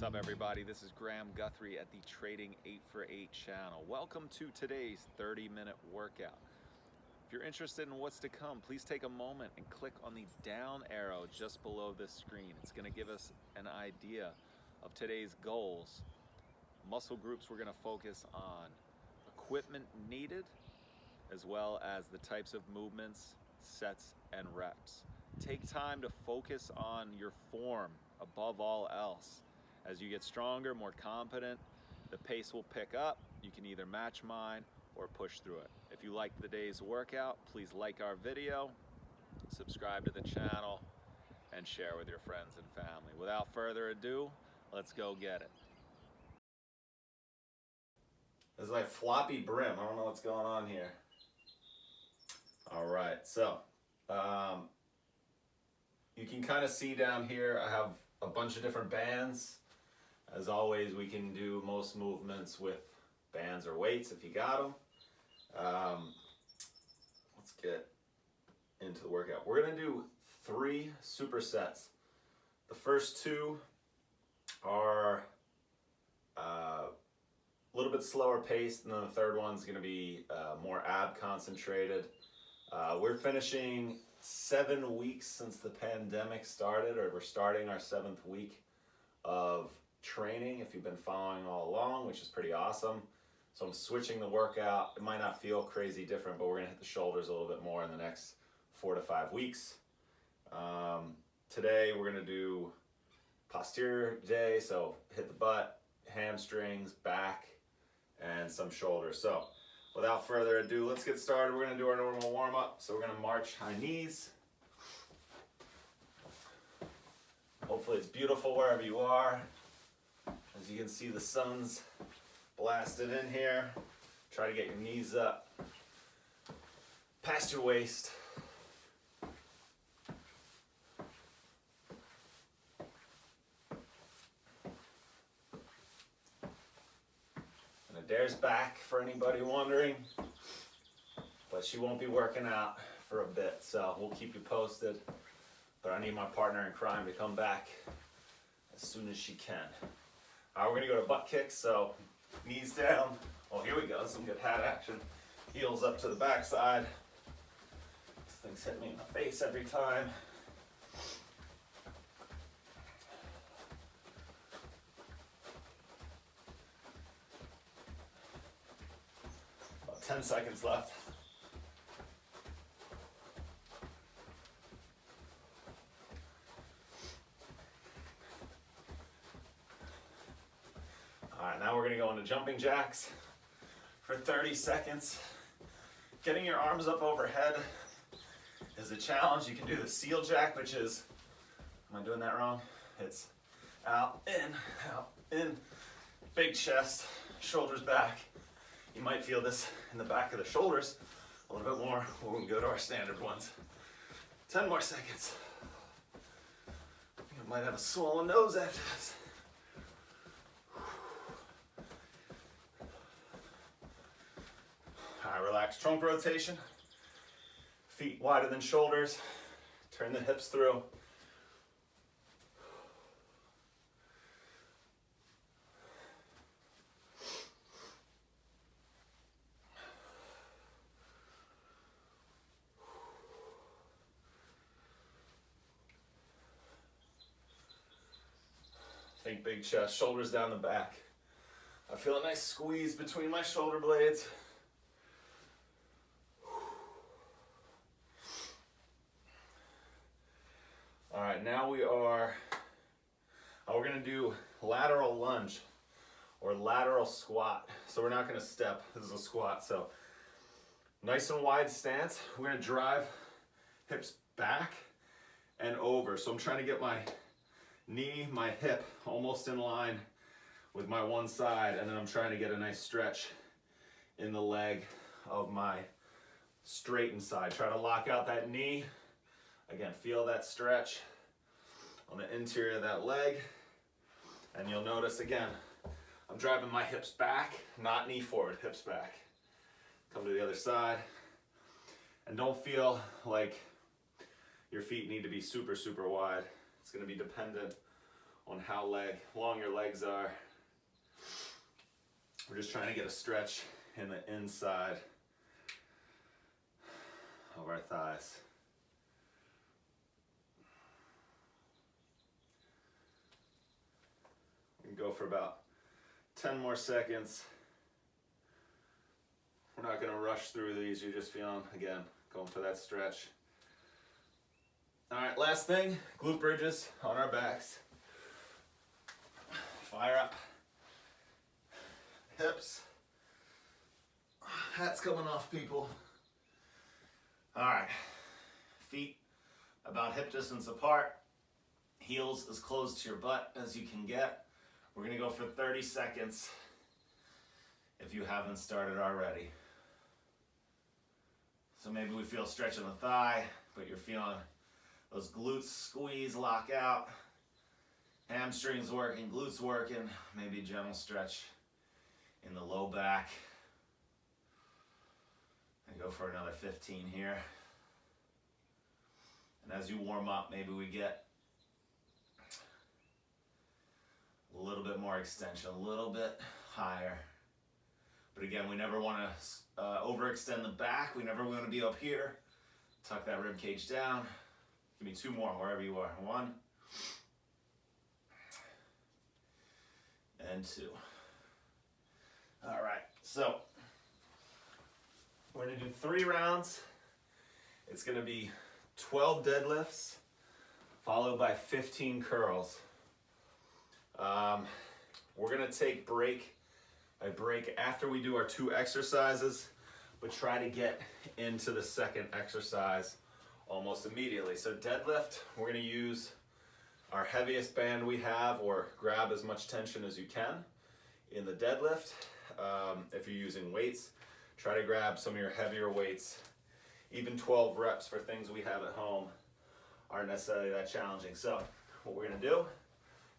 up, everybody? This is Graham Guthrie at the Trading 8 for 8 channel. Welcome to today's 30-minute workout. If you're interested in what's to come, please take a moment and click on the down arrow just below this screen. It's going to give us an idea of today's goals, muscle groups we're going to focus on, equipment needed, as well as the types of movements, sets, and reps. Take time to focus on your form above all else. As you get stronger, more confident, the pace will pick up. You can either match mine or push through it. If you liked the day's workout, please like our video, subscribe to the channel, and share with your friends and family. Without further ado, let's go get it. This is like floppy brim. I don't know what's going on here. All right, so you can kind of see down here, I have a bunch of different bands. As always, we can do most movements with bands or weights if you got them. Let's get into the workout. We're gonna do 3 supersets. The first 2 are a little bit slower paced, and then the third one's gonna be more ab concentrated. We're finishing 7 weeks since the pandemic started, or we're starting our 7th week of training, if you've been following all along, which is pretty awesome. So I'm switching the workout. It might not feel crazy different, but we're gonna hit the shoulders a little bit more in the next 4 to 5 weeks. Today we're gonna do posterior day, so hit the butt, hamstrings, back, and some shoulders. So without further ado, let's get started. We're gonna do our normal warm-up. So we're gonna march high knees. Hopefully it's beautiful wherever you are. As you can see, the sun's blasted in here. Try to get your knees up past your waist. And Adair's back, for anybody wondering, but she won't be working out for a bit, so we'll keep you posted. But I need my partner in crime to come back as soon as she can. We're gonna go to butt kicks, so knees down. Oh, here we go, some good hat action. Heels up to the backside. This thing's hitting me in the face every time. About 10 seconds left. All right, now we're gonna go into jumping jacks for 30 seconds. Getting your arms up overhead is a challenge. You can do the seal jack, which is, am I doing that wrong? It's out, in, big chest, shoulders back. You might feel this in the back of the shoulders a little bit more. We're gonna go to our standard ones. 10 more seconds. I think I might have a swollen nose after this. Relax trunk rotation, feet wider than shoulders, turn the hips through. Think big chest, shoulders down the back. I feel a nice squeeze between my shoulder blades. All right, now we're gonna do lateral lunge or lateral squat. So we're not gonna step, this is a squat. So nice and wide stance. We're gonna drive hips back and over. So I'm trying to get my knee, my hip almost in line with my one side, and then I'm trying to get a nice stretch in the leg of my straightened side. Try to lock out that knee. Again, feel that stretch on the interior of that leg. And you'll notice, again, I'm driving my hips back, not knee forward, hips back. Come to the other side. And don't feel like your feet need to be super, super wide. It's gonna be dependent on how long your legs are. We're just trying to get a stretch in the inside of our thighs. We can go for about 10 more seconds. We're not going to rush through these. You're just feeling, again, going for that stretch. All right, last thing, glute bridges on our backs. Fire up. Hips. Hat's coming off, people. All right, feet about hip distance apart. Heels as close to your butt as you can get. We're gonna go for 30 seconds if you haven't started already. So maybe we feel stretch in the thigh, but you're feeling those glutes squeeze, lock out. Hamstrings working, glutes working. Maybe a gentle stretch in the low back. And go for another 15 here. And as you warm up, maybe we get a little bit more extension, a little bit higher. But again, we never want to overextend the back. We never want to be up here. Tuck that rib cage down. Give me 2 more, wherever you are. 1 and 2. All right, so we're gonna do 3 rounds. It's gonna be 12 deadlifts, followed by 15 curls. We're gonna take a break after we do our 2 exercises, but try to get into the second exercise almost immediately. So deadlift, we're gonna use our heaviest band we have, or grab as much tension as you can in the deadlift. If you're using weights, try to grab some of your heavier weights. Even 12 reps for things we have at home aren't necessarily that challenging. So what we're gonna do,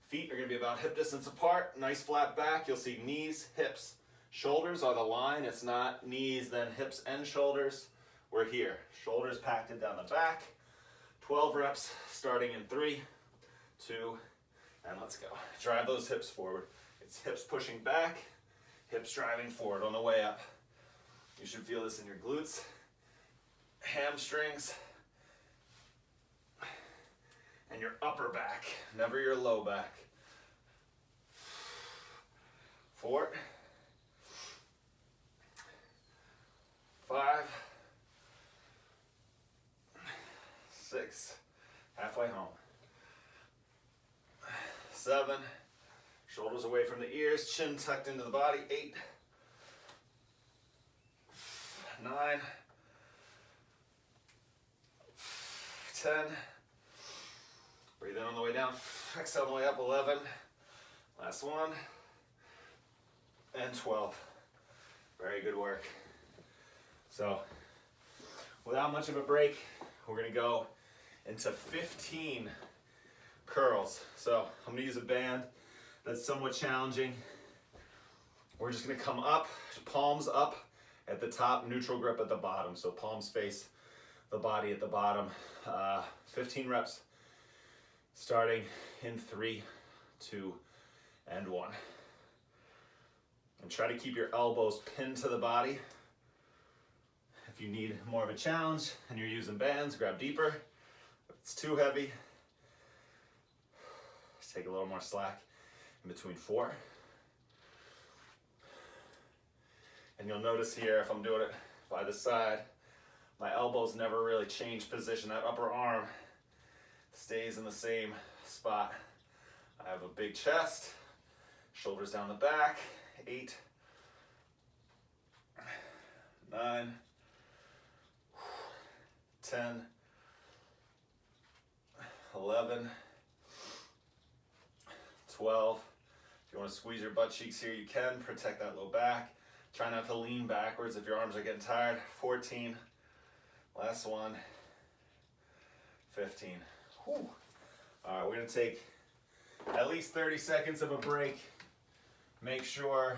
feet are gonna be about hip distance apart, nice flat back. You'll see knees, hips, shoulders are the line. It's not knees, then hips and shoulders. We're here, shoulders packed in down the back. 12 reps starting in 3, 2, and let's go. Drive those hips forward. It's hips pushing back, hips driving forward on the way up. You should feel this in your glutes, hamstrings, and your upper back, never your low back. 4, 5, 6, halfway home. 7, shoulders away from the ears, chin tucked into the body. 8, 9, 10, breathe in on the way down, exhale on the way up. 11, last one, and 12. Very good work. So without much of a break, we're gonna go into 15 curls. So I'm gonna use a band that's somewhat challenging. We're just gonna come up, palms up at the top, neutral grip at the bottom. So palms face the body at the bottom. 15 reps, starting in 3, 2, and 1. And try to keep your elbows pinned to the body. If you need more of a challenge and you're using bands, grab deeper. If it's too heavy, just take a little more slack in between 4. And you'll notice here, if I'm doing it by the side, my elbows never really change position. That upper arm stays in the same spot. I have a big chest, shoulders down the back. 8, 9, 10, 11, 12. If you want to squeeze your butt cheeks here, you can. Protect that low back. Try not to lean backwards if your arms are getting tired. 14, last one, 15. Whew. All right, we're gonna take at least 30 seconds of a break. Make sure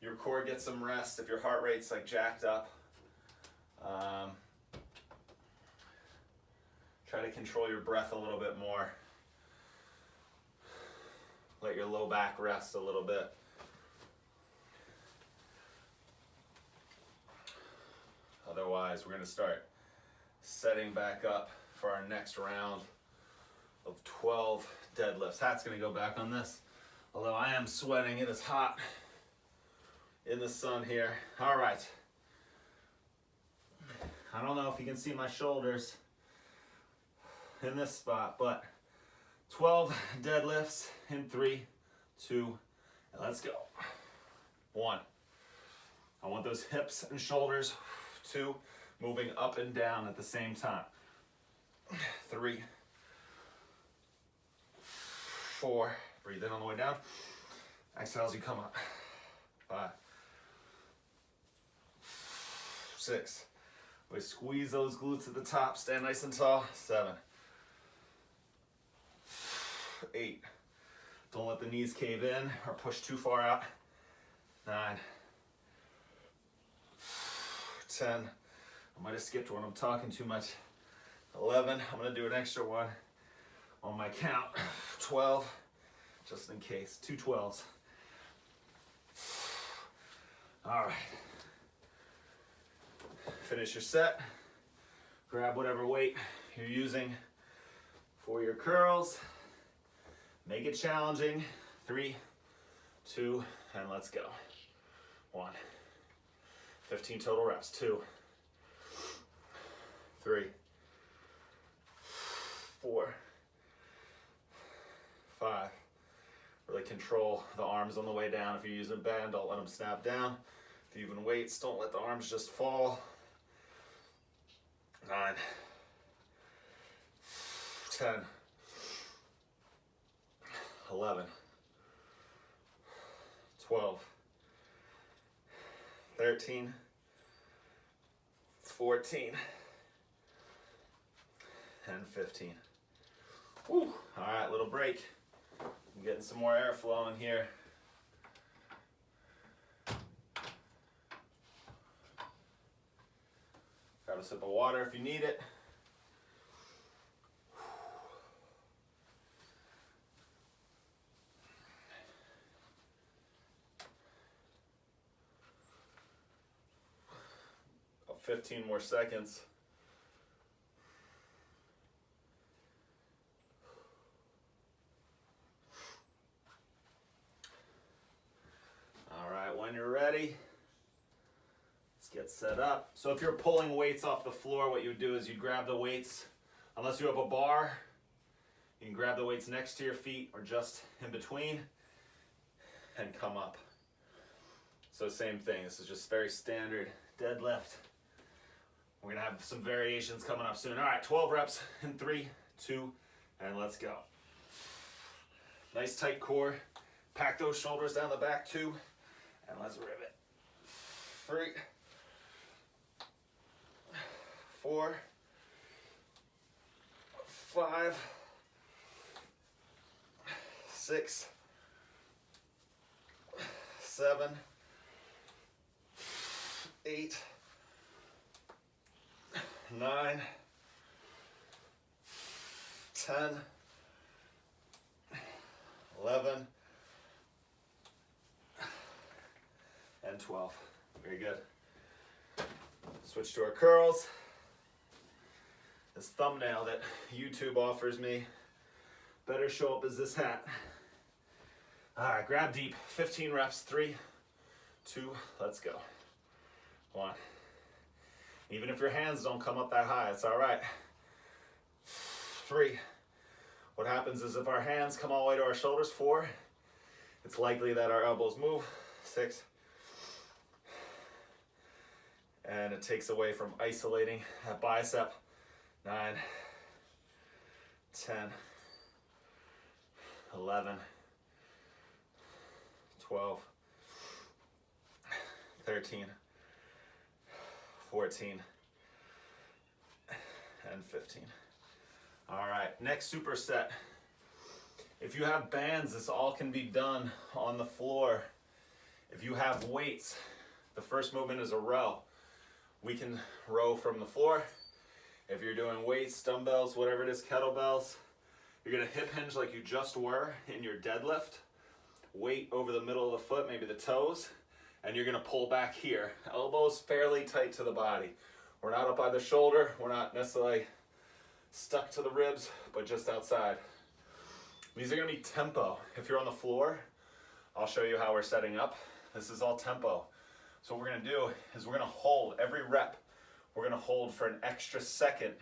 your core gets some rest if your heart rate's like jacked up. Try to control your breath a little bit more. let your low back rest a little bit. Otherwise, we're going to start setting back up for our next round of 12 deadlifts. Hat's going to go back on this. Although I am sweating, it is hot in the sun here. All right. I don't know if you can see my shoulders in this spot, but 12 deadlifts in 3, 2, and let's go. 1. I want those hips and shoulders, 2, moving up and down at the same time. 3, 4, breathe in on the way down. Exhale as you come up. 5, 6. We squeeze those glutes at the top, stand nice and tall. 7, 8. Don't let the knees cave in or push too far out. 9, 10. I might have skipped one, I'm talking too much. 11, I'm gonna do an extra one on my count. 12, just in case, 2 12s. All right. Finish your set. Grab whatever weight you're using for your curls. Make it challenging. 3, 2, and let's go. 1. 15 total reps. 2, 3, 4, 5. Really control the arms on the way down. If you're using a band, don't let them snap down. If you're using weights, don't let the arms just fall. 9, 10, 11, 12, 13, 14, and 15. Whew. All right, little break. I'm getting some more air flowing here. Grab a sip of water if you need it. About 15 more seconds. All right, when you're ready, get set up. So if you're pulling weights off the floor, what you would do is you'd grab the weights, unless you have a bar, you can grab the weights next to your feet or just in between and come up. So same thing, this is just very standard deadlift. We're gonna have some variations coming up soon. All right, 12 reps in 3, 2, and let's go. Nice tight core. Pack those shoulders down the back too, and let's rip it. 3, 4, 5, 6, 7, 8, 9, 10, 11, and 12. Very good. Switch to our curls. This thumbnail that YouTube offers me better show up as this hat. All right, grab deep. 15 reps. 3, 2, let's go. 1. Even if your hands don't come up that high, it's all right. 3. What happens is if our hands come all the way to our shoulders, 4, it's likely that our elbows move. 6. And it takes away from isolating that bicep. 9, 10, 11, 12, 13, 14, and 15. All right, next superset. If you have bands, this all can be done on the floor. If you have weights, the first movement is a row. We can row from the floor. If you're doing weights, dumbbells, whatever it is, kettlebells, you're gonna hip hinge like you just were in your deadlift, weight over the middle of the foot, maybe the toes, and you're gonna pull back here. Elbows fairly tight to the body. We're not up by the shoulder, we're not necessarily stuck to the ribs, but just outside. These are gonna be tempo. If you're on the floor, I'll show you how we're setting up. This is all tempo. So what we're gonna do is we're gonna hold every rep. We're gonna hold for an extra second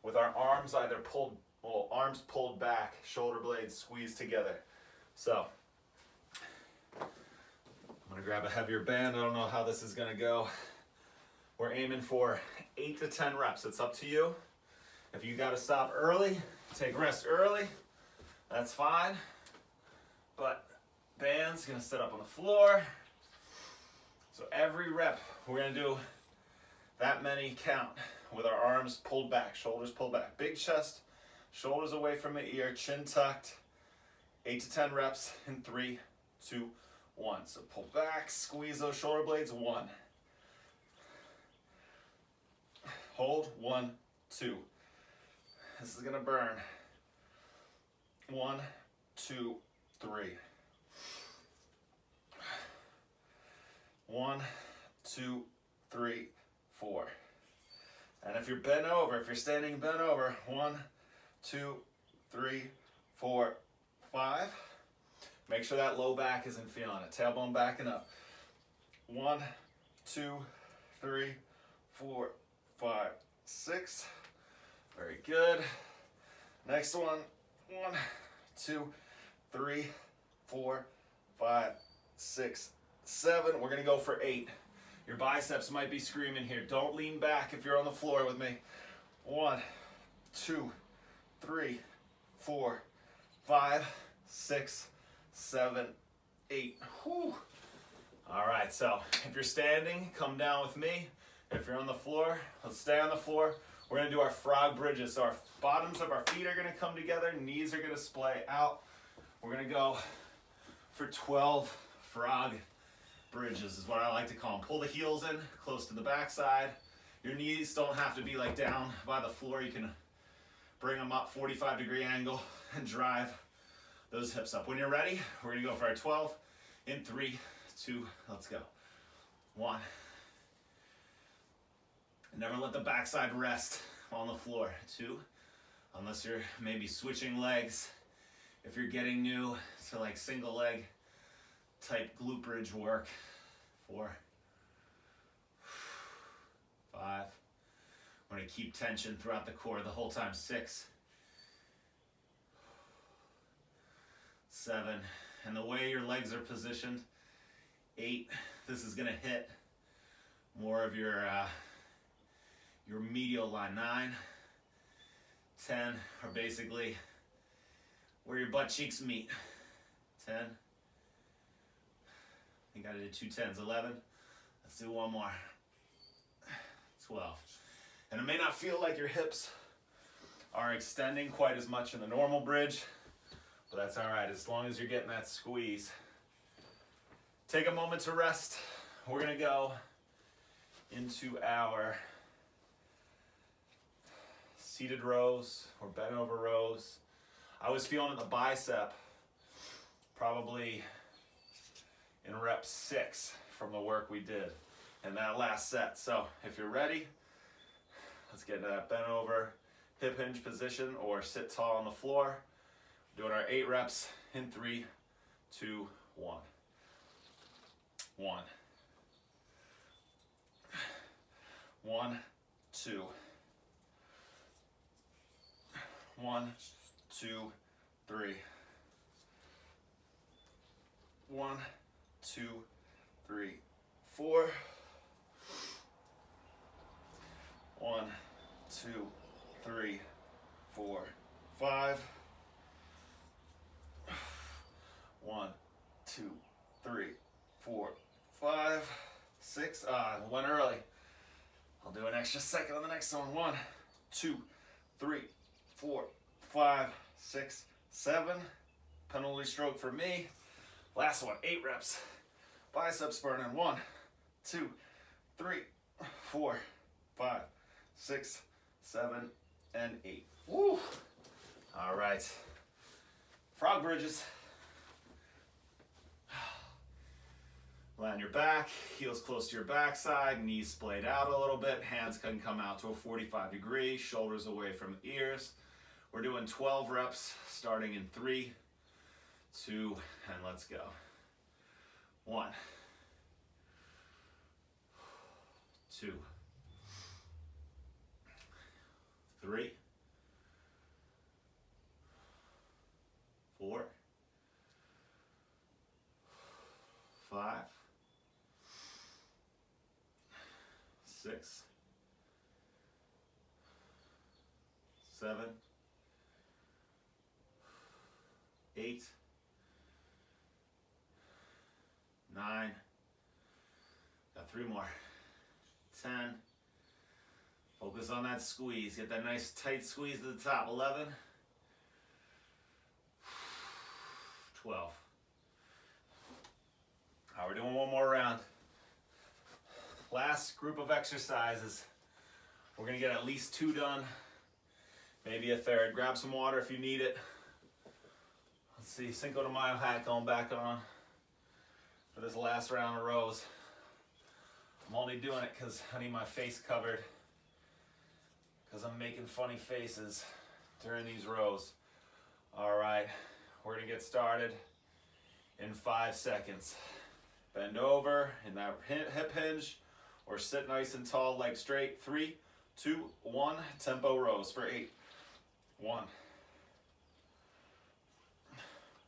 with our arms either pulled, well, arms pulled back, shoulder blades squeezed together. So, I'm gonna grab a heavier band. I don't know how this is gonna go. We're aiming for 8 to 10 reps. It's up to you. If you gotta stop early, take rest early, that's fine. But band's gonna sit up on the floor. So every rep, we're gonna do that many count with our arms pulled back, shoulders pulled back. Big chest, shoulders away from the ear, chin tucked. 8 to 10 reps in 3, 2, 1. So pull back, squeeze those shoulder blades, 1. Hold, 1, 2. This is gonna burn. 1, 2, 3. 1, 2, 3, 4. And if you're bent over, if you're standing bent over, 1, 2, 3, 4, 5. Make sure that low back isn't feeling it. Tailbone backing up. 1, 2, 3, 4, 5, 6. Very good. Next one. 1, 2, 3, 4, 5, 6, 7. We're gonna go for 8. Your biceps might be screaming here. Don't lean back if you're on the floor with me. 1, 2, 3, 4, 5, 6, 7, 8. Whew. All right, so if you're standing, come down with me. If you're on the floor, let's stay on the floor. We're gonna do our frog bridges. So our bottoms of our feet are gonna come together, knees are gonna splay out. We're gonna go for 12 frog bridges is what I like to call them. Pull the heels in, close to the backside. Your knees don't have to be like down by the floor. You can bring them up 45-degree angle and drive those hips up. When you're ready, we're gonna go for our 12 in 3, 2, let's go. 1. Never let the backside rest on the floor. 2, unless you're maybe switching legs. If you're getting new to like single leg type glute bridge work. 4, 5. We're gonna keep tension throughout the core the whole time. 6, 7, and the way your legs are positioned. 8. This is gonna hit more of your medial line. 9, 10 are basically where your butt cheeks meet. 10. You gotta do 2 10s. 11. Let's do one more. 12. And it may not feel like your hips are extending quite as much in the normal bridge, but that's all right as long as you're getting that squeeze. Take a moment to rest. We're gonna go into our seated rows or bent over rows. I was feeling in the bicep probably in rep 6 from the work we did in that last set. So if you're ready, let's get into that bent over hip hinge position or sit tall on the floor. Doing our 8 reps in 3, 2, 1. 1. 1, 2. 1, 2, 3. 1, 2, 3, 4. 1, 2, 3, 4, 5. 1, 2, 3, 4, 5, 6. Went early. I'll do an extra second on the next one. 1, 2, 3, 4, 5, 6, 7. Penalty stroke for me. Last one, 8 reps. Biceps burning. 1, 2, 3, 4, 5, 6, 7, and 8. Woo! All right. Frog bridges. Land your back, heels close to your backside, knees splayed out a little bit, hands can come out to a 45 degree, shoulders away from ears. We're doing 12 reps, starting in 3, 2, and let's go. 1, 2, 3, 4, 5, 6, 7, 8, 9, got 3 more, 10, focus on that squeeze, get that nice tight squeeze to the top, 11, 12. All right, we're doing one more round. Last group of exercises. We're gonna get at least 2 done, maybe a third. Grab some water if you need it. Let's see, Cinco de Mayo hat going back on for this last round of rows. I'm only doing it because I need my face covered because I'm making funny faces during these rows. All right, we're gonna get started in 5 seconds. Bend over in that hip hinge or sit nice and tall, legs straight. 3, 2, 1, tempo rows for 8. 1,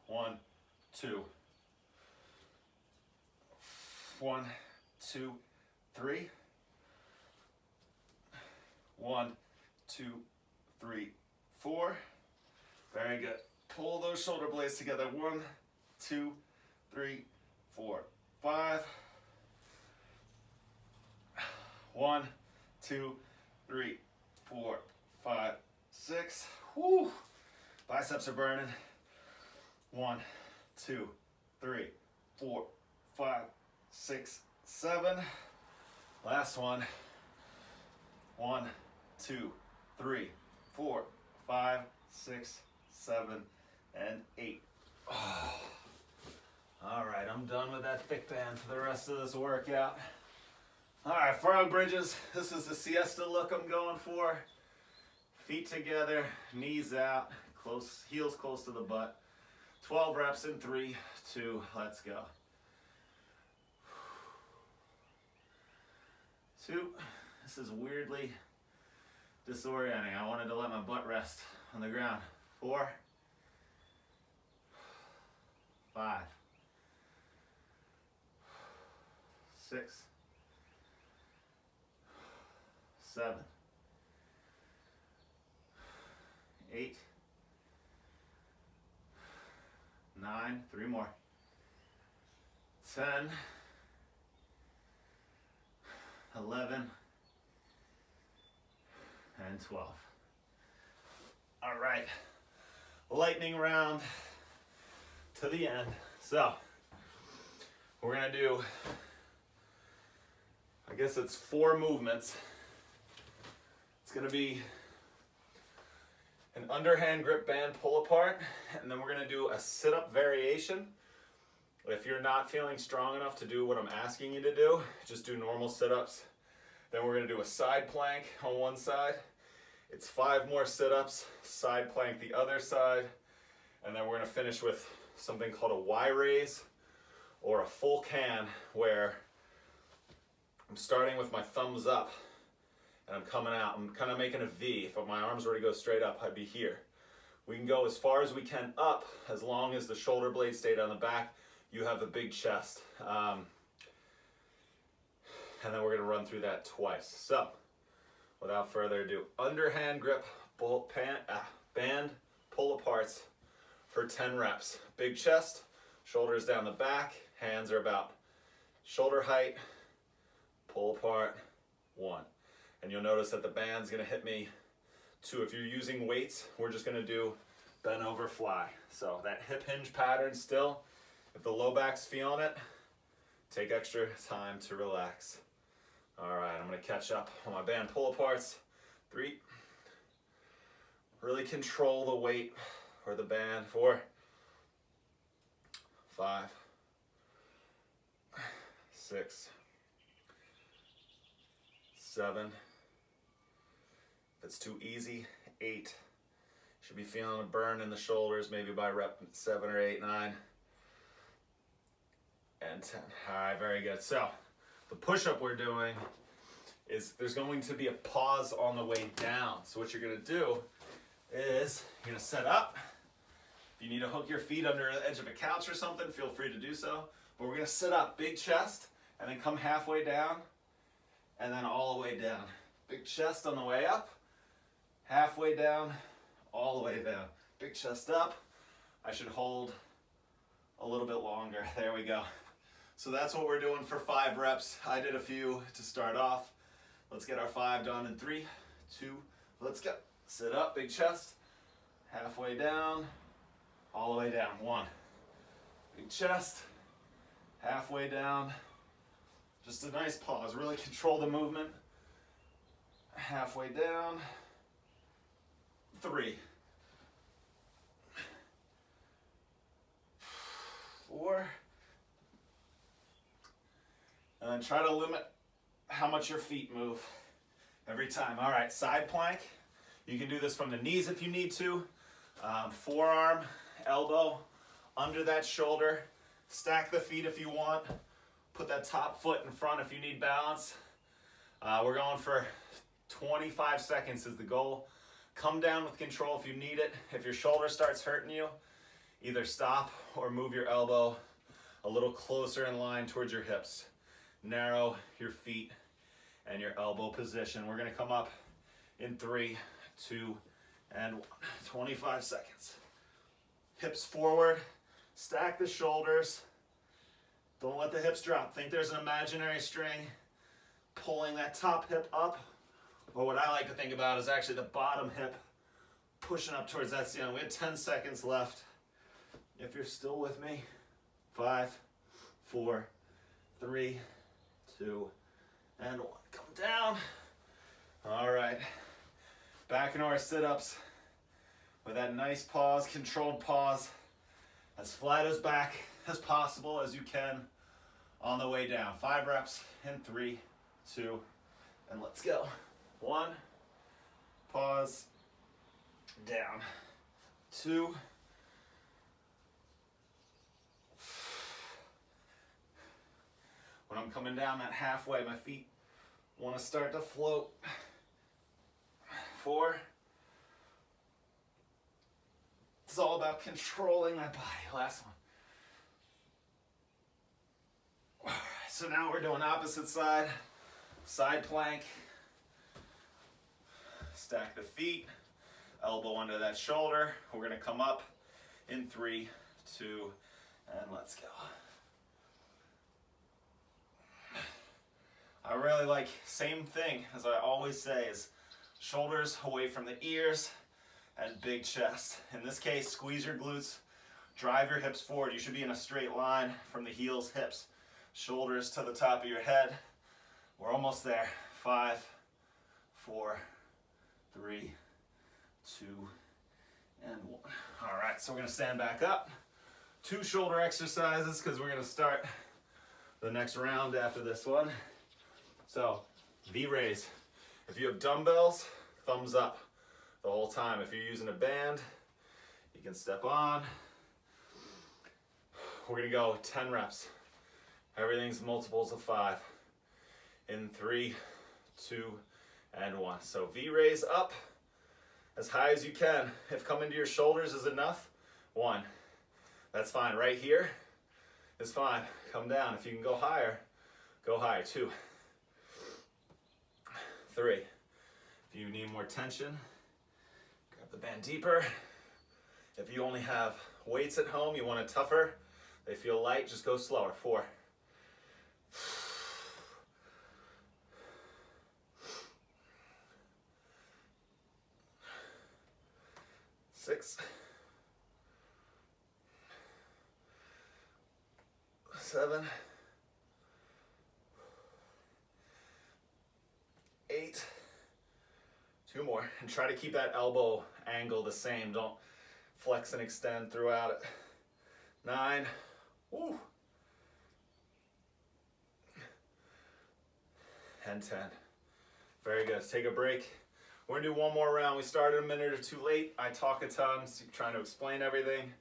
1, 2, 1, 2, 3, 1, 2, 3, 4. Very good. Pull those shoulder blades together. 1, 2, 3, 4, 5. 1, 2, 3, 4, 5, 6. Woo! Biceps are burning. 1, 2, 3, 4, 5, 6, 7. Last one. 1, 2, 3, 4, 5, 6, 7, and 8. Oh. All right, I'm done with that thick band for the rest of this workout. All right, frog bridges. This is the siesta look I'm going for. Feet together, knees out, close, heels close to the butt. 12 reps in 3, 2, let's go. 2, this is weirdly disorienting. I wanted to let my butt rest on the ground. 4, 5, 6, 7, 8, 9, 3 more, 10, 11, and 12. All right, lightning round to the end. So we're gonna do, I guess it's 4 movements. It's gonna be an underhand grip band pull apart, and then we're gonna do a sit-up variation. If you're not feeling strong enough to do what I'm asking you to do, just do normal sit-ups. Then we're gonna do a side plank on one side. It's 5 more sit-ups, side plank the other side, and then we're gonna finish with something called a Y raise or a full can, where I'm starting with my thumbs up and I'm coming out. I'm kind of making a V. If my arms were to go straight up, I'd be here. We can go as far as we can up, as long as the shoulder blades stay down the back. You have a big chest. And then we're gonna run through that twice. So, without further ado, underhand grip band pull aparts for 10 reps. Big chest, shoulders down the back, hands are about shoulder height, pull apart, 1. And you'll notice that the band's gonna hit me 2. If you're using weights, we're just gonna do bend over fly. So that hip hinge pattern still, if the low back's feeling it, take extra time to relax. All right, I'm gonna catch up on my band pull aparts. 3, really control the weight or the band. 4, 5, 6, 7. If it's too easy, 8. Should be feeling a burn in the shoulders, maybe by rep 7 or 8, 9, and 10. All right, very good. So the push-up we're doing is there's going to be a pause on the way down. So what you're gonna do is you're gonna set up. If you need to hook your feet under the edge of a couch or something, feel free to do so. But we're gonna sit up, big chest, and then come halfway down, and then all the way down. Big chest on the way up, halfway down, all the way down. Big chest up. I should hold a little bit longer. There we go. So that's what we're doing for 5 reps. I did a few to start off. Let's get our 5 done in 3, 2, let's go. Sit up, big chest, halfway down, all the way down. 1, big chest, halfway down. Just a nice pause, really control the movement. Halfway down, 3, 4, and then try to limit how much your feet move every time. All right, side plank. You can do this from the knees if you need to. Forearm, elbow, under that shoulder. Stack the feet if you want. Put that top foot in front if you need balance. We're going for 25 seconds is the goal. Come down with control if you need it. If your shoulder starts hurting you, either stop or move your elbow a little closer in line towards your hips. Narrow your feet and your elbow position. We're gonna come up in 3, 2, and 1. 25 seconds. Hips forward, stack the shoulders. Don't let the hips drop. Think there's an imaginary string pulling that top hip up. Or what I like to think about is actually the bottom hip pushing up towards that ceiling. We have 10 seconds left. If you're still with me, 5, 4, 3, 2, and 1. Come down. All right. Back into our sit-ups with that nice pause, controlled pause, as flat as back as possible as you can on the way down. 5 reps in 3, 2, and let's go. 1, pause, down. 2, when I'm coming down that halfway, my feet want to start to float. 4. It's all about controlling that body. Last one. All right, so now we're doing opposite side. Side plank. Stack the feet. Elbow under that shoulder. We're going to come up in 3, 2, and let's go. I really like, same thing as I always say, is shoulders away from the ears and big chest. In this case, squeeze your glutes, drive your hips forward. You should be in a straight line from the heels, hips, shoulders to the top of your head. We're almost there. 5, 4, 3, 2, and 1. All right, so we're gonna stand back up. 2 shoulder exercises because we're gonna start the next round after this one. So, V-raise. If you have dumbbells, thumbs up the whole time. If you're using a band, you can step on. We're gonna go 10 reps. Everything's multiples of 5. In 3, 2, and 1. So V-raise up as high as you can. If coming to your shoulders is enough, 1. That's fine. Right here is fine. Come down. If you can go higher, go higher. 2, 3. If you need more tension, grab the band deeper. If you only have weights at home, you want it tougher, they feel light, just go slower. 4. 6. 7. 8. 2 more, and try to keep that elbow angle the same. Don't flex and extend throughout it. 9. Woo. and 10. Very good. Let's take a break. We're gonna do one more round. We started a minute or two late. I talk a ton, so trying to explain everything.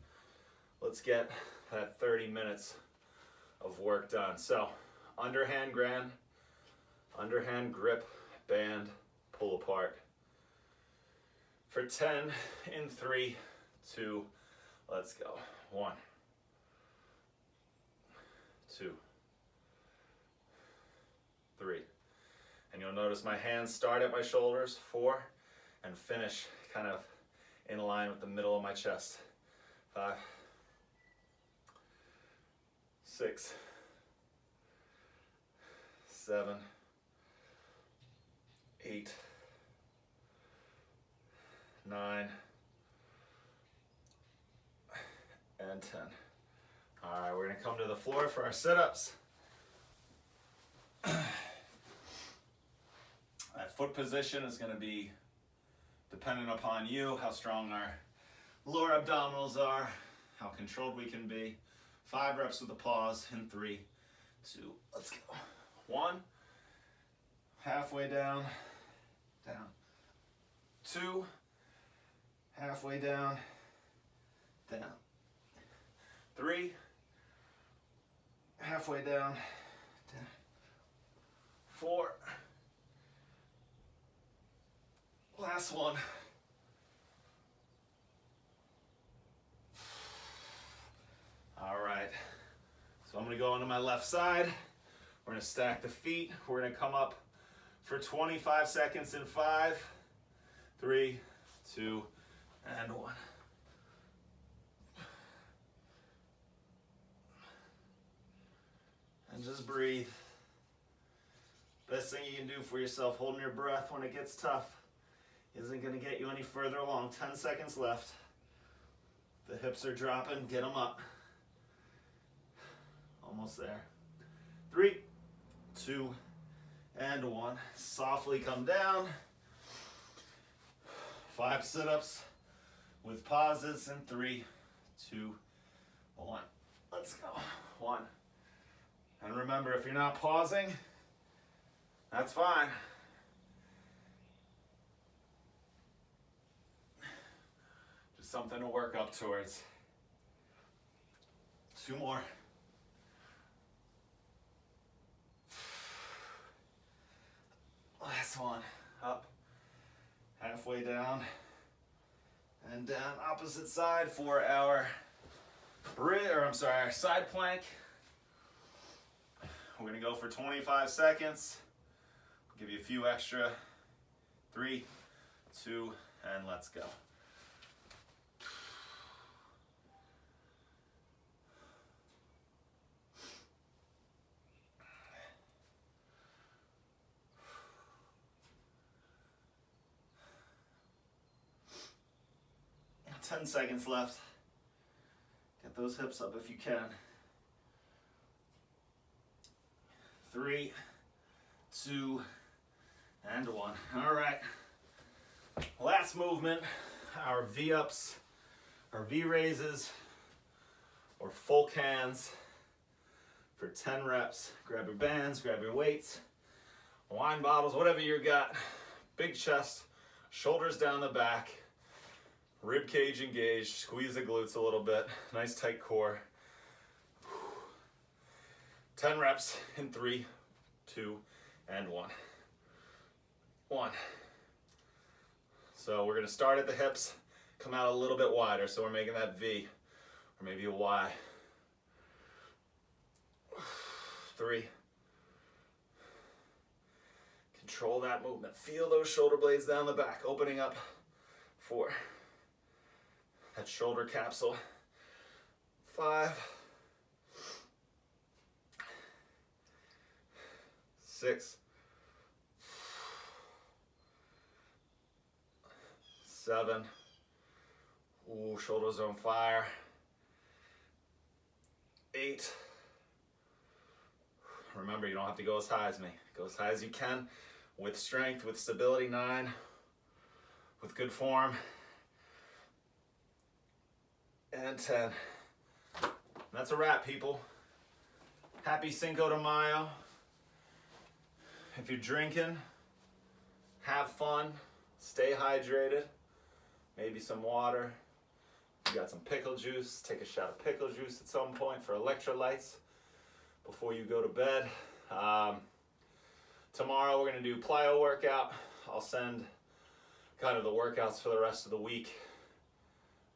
Let's get that 30 minutes of work done. So, underhand grand, underhand grip, band, pull apart. For 10 in 3, 2, let's go. 1, 2, 3. And you'll notice my hands start at my shoulders, 4, and finish kind of in line with the middle of my chest. 5, 6, 7, 8, 9, and 10. All right, we're gonna come to the floor for our sit-ups. That foot position is gonna be dependent upon you, how strong our lower abdominals are, how controlled we can be. 5 reps with a pause in 3, 2, let's go. 1, halfway down, down. 2, halfway down, down. 3, halfway down, down. 4, last one. All right, so I'm gonna go onto my left side. We're gonna stack the feet. We're gonna come up for 25 seconds in 5, 3, 2, and 1. And just breathe. Best thing you can do for yourself, holding your breath when it gets tough, isn't gonna get you any further along. 10 seconds left. The hips are dropping, get them up. Almost there. 3, 2, and 1. Softly come down. 5 sit-ups with pauses in 3, 2, 1. Let's go. 1. And remember, if you're not pausing, that's fine. Just something to work up towards. 2 more. Last one. Up. Halfway down. And down. Opposite side for our our side plank. We're gonna go for 25 seconds. Give you a few extra. 3, 2, and let's go. Ten seconds left. Get those hips up if you can. 3, 2, and 1. All right. Last movement, our V-ups, our V-raises, or full cans for 10 reps. Grab your bands, grab your weights, wine bottles, whatever you got. Big chest, shoulders down the back, rib cage engaged, squeeze the glutes a little bit, nice tight core. 10 reps in 3, 2, and 1. 1. So we're gonna start at the hips, come out a little bit wider, so we're making that V, or maybe a Y. 3. Control that movement. Feel those shoulder blades down the back, opening up. 4. That shoulder capsule. 5. 6. 7. Ooh, shoulders on fire. 8. Remember, you don't have to go as high as me. Go as high as you can with strength, with stability. 9. With good form. And 10. That's a wrap, people. Happy Cinco de Mayo. If you're drinking, have fun, stay hydrated, maybe some water. You got some pickle juice, take a shot of pickle juice at some point for electrolytes before you go to bed. Tomorrow we're gonna do plyo workout. I'll send kind of the workouts for the rest of the week.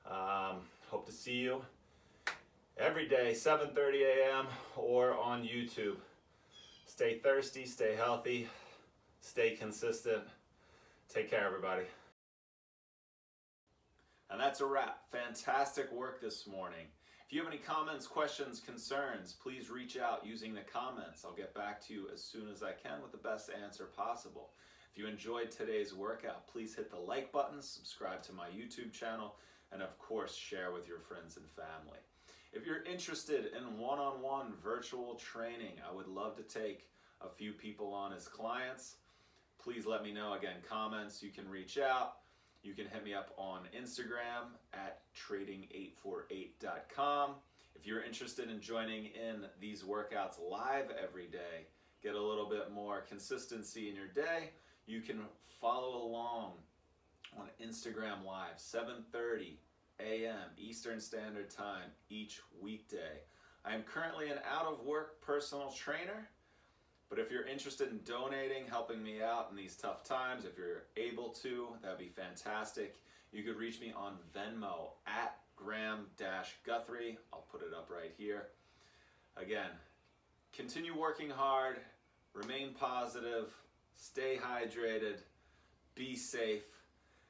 Hope to see you every day, 7:30 a.m. or on YouTube. Stay thirsty, stay healthy, stay consistent. Take care, everybody. And that's a wrap. Fantastic work this morning. If you have any comments, questions, concerns, please reach out using the comments. I'll get back to you as soon as I can with the best answer possible. If you enjoyed today's workout, please hit the like button, subscribe to my YouTube channel, and of course, share with your friends and family. If you're interested in one-on-one virtual training, I would love to take a few people on as clients. Please let me know. Again, comments, you can reach out. You can hit me up on Instagram at trading848.com. If you're interested in joining in these workouts live every day, get a little bit more consistency in your day, you can follow along on Instagram Live, 7:30 a.m. Eastern Standard Time each weekday. I am currently an out-of-work personal trainer, but if you're interested in donating, helping me out in these tough times, if you're able to, that'd be fantastic. You could reach me on Venmo at Graham-Guthrie. I'll put it up right here. Again, continue working hard, remain positive, stay hydrated, be safe,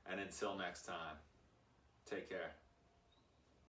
and until next time, take care.